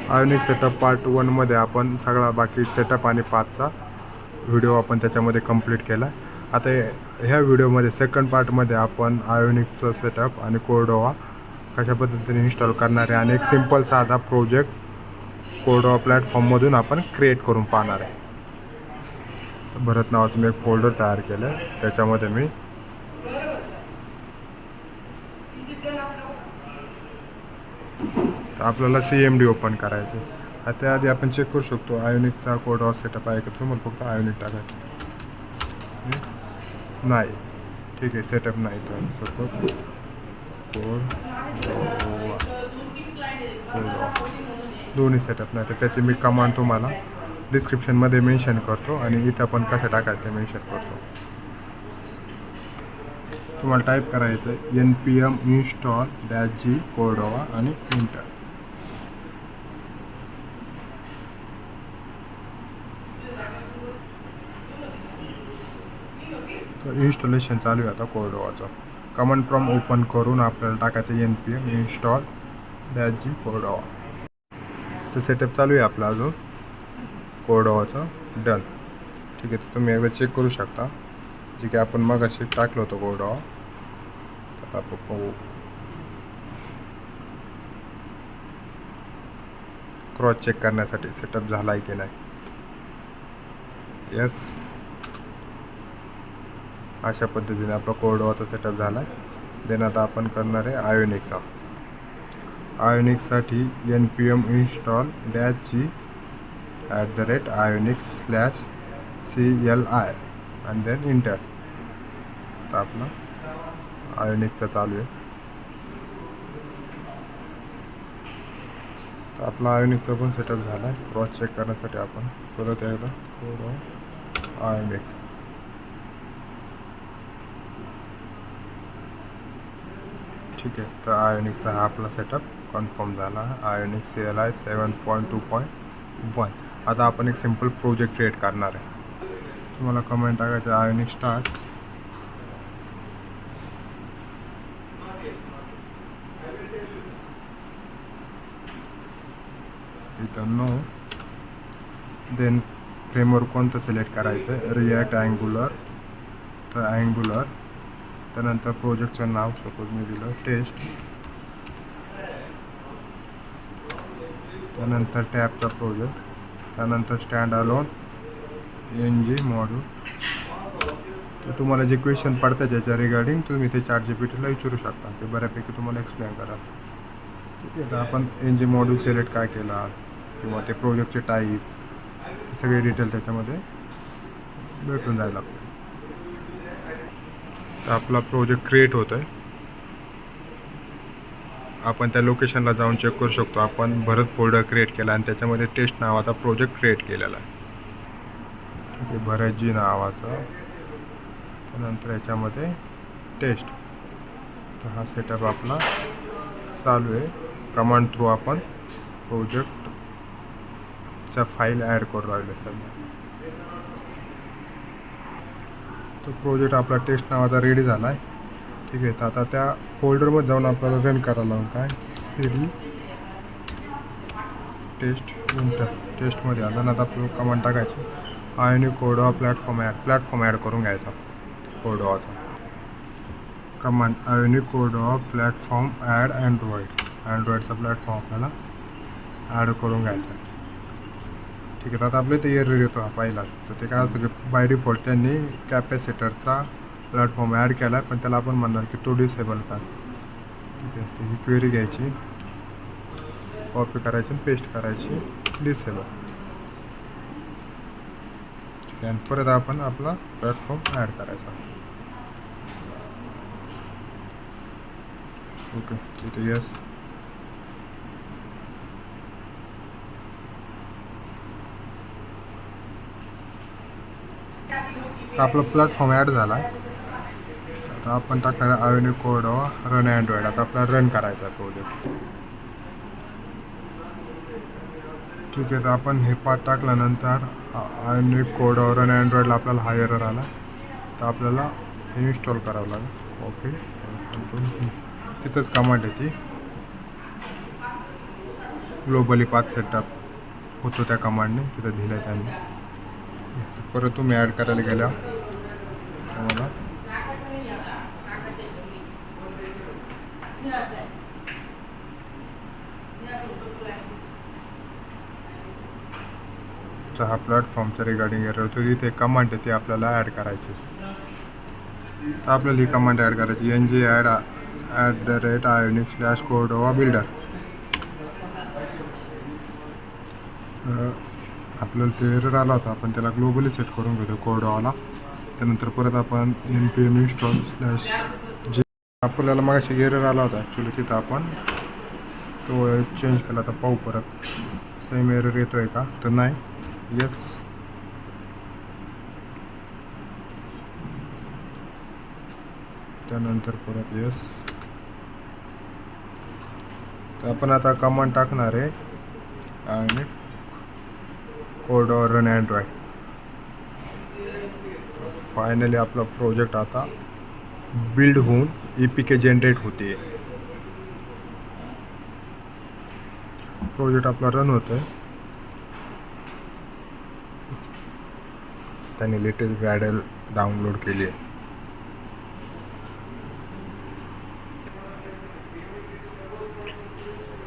Ionic setup part 1मध्ये आपण सगळा बाकी सेटअप आणि पाथचा व्हिडिओ आपण त्याच्यामध्ये कंप्लीट केला. आता ह्या व्हिडिओमध्ये सेकंड पार्टमध्ये आपण आयोनिकचं सेटअप आणि कोर्डोवा कशा पद्धतीने इन्स्टॉल करणार आहे आणि एक सिंपल साधा प्रोजेक्ट कोर्डोवा प्लॅटफॉर्ममधून आपण क्रिएट करून पाहणार आहे. भरत नावाचं मी एक फोल्डर तयार केलं आहे. त्याच्यामध्ये मी आपल्याला CMD ओपन करायचं आहे. त्याआधी आपण चेक करू शकतो आयोनिकचा कोर्डोवा सेटअप आहे का. तुम्हाला फक्त आयोनिक टाकायचं नाही. ठीक आहे, सेटअप नाही तर सपोज कोर्डोवा दोन्ही सेटअप नाही तर त्याची मी कमांड तुम्हाला डिस्क्रिप्शनमध्ये मेन्शन करतो आणि इथं पण कसं टाकायचं ते मेन्शन करतो. तुम्हाला टाईप करायचं आहे npm install -g कोर्डोवा आणि इंटर. तर इन्स्टॉलेशन चालू आहे आता कोर्डोवाचं. कमांड प्रॉम्प्ट ओपन करून आपल्याला टाकायचं npm install -g कोर्डोवा. तर सेटअप चालू आहे आपला अजून कोर्डोवाचं. डन. ठीक आहे, तर तुम्ही एकदा चेक करू शकता जे की आपण मगाशी टाकलं होतं कोर्डोवा. आता आपण पाहू क्रॉस चेक करण्यासाठी सेटअप झाला आहे की नाही. येस, अशा पद्धतीने आपला कोर्डोवाचा सेटअप झाला आहे. देन आता आपण करणार आहे आयोनिकचा. आयोनिकसाठी npm install -g @ionic/cli आणि देन इंटर. तर आपला आयोनिकचा चालू आहे. तर आपला आयोनिकचा पण सेटअप झाला आहे. क्रॉस चेक करण्यासाठी आपण परत एकदा कोर्डोवा आयोनिक. ठीक आहे, तर आयोनिकचा हा आपला सेटअप कन्फर्म झाला. Ionic CLI 7.2.1. आता आपण एक सिंपल प्रोजेक्ट क्रिएट करणार आहे. तुम्हाला कमेंट टाकायचं आयोनिक स्टार्ट. इथं नो. देन फ्रेमवर्क कोणतं सिलेक्ट करायचं आहे. React angular. तर अँग्युलर. त्यानंतर प्रोजेक्टचं नाव सपोज मी दिलं टेस्ट. त्यानंतर टॅबचा प्रोजेक्ट. त्यानंतर स्टँड अलोन NG मॉड्यूल. तर तुम्हाला जे क्वेश्चन पडतं ज्याच्या रिगार्डिंग तुम्ही ते ChatGPTला विचारू शकता. ते बऱ्यापैकी तुम्हाला एक्सप्लेन करा. ठीक आहे, तर आपण NG मॉड्यूल सिलेक्ट काय केला किंवा ते प्रोजेक्टचे टाईप ते सगळे डिटेल त्याच्यामध्ये भेटून जायला. तर आपला प्रोजेक्ट क्रिएट होत आहे. आपण त्या लोकेशनला जाऊन चेक करू शकतो. आपण भरत फोल्डर क्रिएट केला आणि त्याच्यामध्ये टेस्ट नावाचा प्रोजेक्ट क्रिएट केलेला आहे. ठीक आहे, भरतजी नावाचा. त्यानंतर याच्यामध्ये टेस्ट. तर हा सेटअप आपला चालू आहे. कमांड थ्रू आपण प्रोजेक्टच्या फाईल ॲड करू राहिले सध्या. तो प्रोजेक्ट आपला टेस्ट नावाचा रेडी झाला आहे. ठीक आहे, तर आता त्या फोल्डरमध्ये जाऊन आपल्याला रन करायला लागून काय CD टेस्ट इंटर. टेस्टमध्ये आलं ना. आता आपल्याला कमांड टाकायची आयोनिक कोर्डोवा प्लॅटफॉर्म ॲड करून घ्यायचा. कोर्डोवाचा command Ionic Cordova platform add अँड्रॉइडचा प्लॅटफॉर्म आपल्याला ॲड करून घ्यायचा. ठीक आहे, तर आता आपल्या इथे एरर येतो हा पहिलाच. तर ते काय असतं की बाय डिफॉल्ट त्यांनी कॅपॅसिटरचा प्लॅटफॉर्म ॲड केला आहे पण त्याला आपण म्हणणार की तो डिसेबल कर. ठीक आहे, तर ही क्वेरी घ्यायची, कॉपी करायची आणि पेस्ट करायची डिसेबल. ठीक आहे, आणि परत आपण आपला प्लॅटफॉर्म ॲड करायचा. ओके, तिथे येस. आपला प्लॅटफॉर्म ॲड झाला. आता आपण टाकणार आयोनिक कोर्डोवा रन अँड्रॉइड. आता आपल्याला रन करायचा आहे प्रोजेक्ट. ठीक आहे, तर आपण हे पार्ट टाकल्यानंतर आयोनिक कोर्डोवा रन अँड्रॉइडला आपल्याला हा एरर आला. तर आपल्याला इन्स्टॉल करावं लागेल. ओके, तिथंच कमांड आहे ती ग्लोबली पाथ सेटअप होतो त्या कमांडने, तिथं दिलं आहे त्यांनी. परत तुम्ही ॲड करायला गेल्या तुम्हाला हा प्लॅटफॉर्मचा रिगार्डिंग एरर होतो, इथे कमांड आहे ती आपल्याला ॲड करायची. तर आपल्याला ही कमांड ॲड करायची, ng@ionic/cordova builder. आपल्याला ते एरर आला होता, आपण त्याला ग्लोबली सेट करून घेतो कोरडोवाला. त्यानंतर परत आपण npm install/g आपल्याला मागाशी एरर आला होता ॲक्च्युली, तिथं आपण तो चेंज केला. तर पाहू परत सेम एरर येतो आहे का, तर नाही. येस, त्यानंतर परत येस. तर आपण आता कमांड टाकणार आहे आणि कोरडोवा रन अँड्रॉइड. फायनली आपला प्रोजेक्ट आता बिल्ड होऊन APK जनरेट होते. प्रोजेक्ट आपला रन होतं आहे. त्याने लेटेस्ट गॅडल डाउनलोड केली आहे.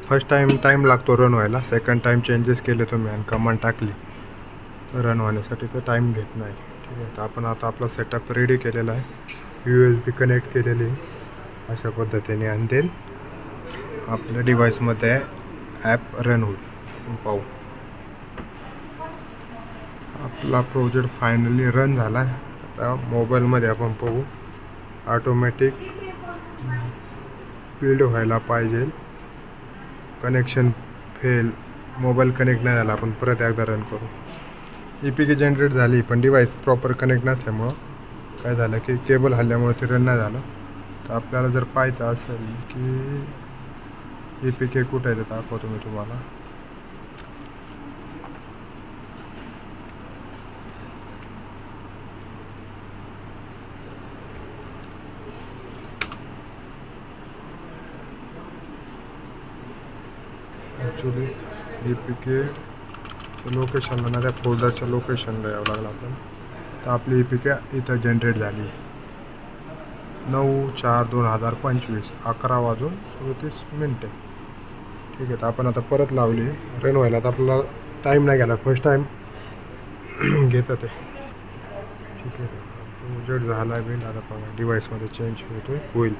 फर्स्ट टाईम लागतो रन व्हायला, सेकंड टाईम चेंजेस केले तुम्ही आणि कमांड टाकली तर रन होण्यासाठी तर टाईम घेत नाही. ठीक आहे, तर आपण आता आपला सेटअप रेडी केलेला आहे, USB कनेक्ट केलेली आहे अशा पद्धतीने, आणि देन आपल्या डिव्हाइसमध्ये ॲप रन होईल. पाहू, आपला प्रोजेक्ट फायनली रन झाला आहे. आता मोबाईलमध्ये आपण पाहू, ऑटोमॅटिक बिल्ड व्हायला पाहिजे. कनेक्शन फेल, मोबाईल कनेक्ट नाही झाला. आपण परत एकदा रन करू. APK जनरेट झाली, पण डिव्हाइस प्रॉपर कनेक्ट नसल्यामुळं काय झालं की केबल हल्ल्यामुळे ते रन नाही झालं. तर आपल्याला जर पाहायचं असेल की APK कुठं आहे, तर दाखवतो मी तुम्हाला. ॲक्च्युली APK लोकेशनला ना, त्या फोल्डरच्या लोकेशनला यावं लागलं आपण. तर आपली APK इथं जनरेट झाली 9/4/2025 11:37. ठीक आहे, तर आपण आता परत लावली रन व्हायला. तर आपल्याला टाईम नाही गेला, फर्स्ट टाईम घेतं ते. ठीक आहे, प्रोजेक्ट झाला बिल्ड. आता बघा डिव्हाइसमध्ये चेंज होईल.